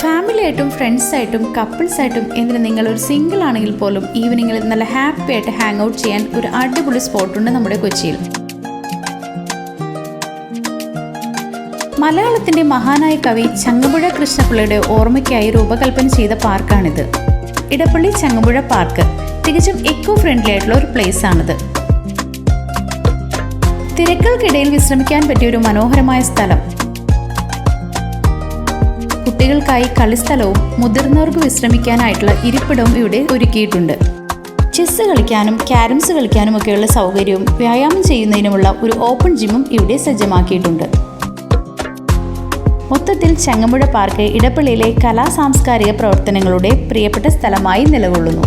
Family ആയിട്ടും ഫ്രണ്ട്സായിട്ടും കപ്പിൾസായിട്ടും എന്തിന് നിങ്ങളൊരു സിംഗിൾ ആണെങ്കിൽ പോലും ഈവനിങ്ങിൽ നല്ല ഹാപ്പി ആയിട്ട് ഹാങ് ഔട്ട് ചെയ്യാൻ ഒരു അടിപൊളി സ്പോട്ടുണ്ട് നമ്മുടെ കൊച്ചിയിൽ. മലയാളത്തിൻ്റെ മഹാനായ കവി ചങ്ങമ്പുഴ കൃഷ്ണപിള്ളയുടെ ഓർമ്മയ്ക്കായി രൂപകൽപ്പന ചെയ്ത പാർക്കാണിത്. ഇടപ്പള്ളി ചങ്ങമ്പുഴ പാർക്ക് തികച്ചും എക്കോ ഫ്രണ്ട്ലി ആയിട്ടുള്ള ഒരു പ്ലേസ് ആണിത്. തിരക്കുകൾക്കിടയിൽ വിശ്രമിക്കാൻ പറ്റിയ ഒരു മനോഹരമായ സ്ഥലം. കുട്ടികൾക്കായി കളിസ്ഥലവും മുതിർന്നവർക്ക് വിശ്രമിക്കാനായിട്ടുള്ള ഇരിപ്പിടവും ഇവിടെ ഒരുക്കിയിട്ടുണ്ട്. ചെസ് കളിക്കാനും ക്യാരംസ് കളിക്കാനും ഒക്കെയുള്ള സൗകര്യവും വ്യായാമം ചെയ്യുന്നതിനുമുള്ള ഒരു ഓപ്പൺ ജിമ്മും ഇവിടെ സജ്ജമാക്കിയിട്ടുണ്ട്. മൊത്തത്തിൽ ചങ്ങമ്പുഴ പാർക്ക് ഇടപ്പള്ളിയിലെ കലാ സാംസ്കാരിക പ്രവർത്തനങ്ങളുടെ പ്രിയപ്പെട്ട സ്ഥലമായി നിലകൊള്ളുന്നു.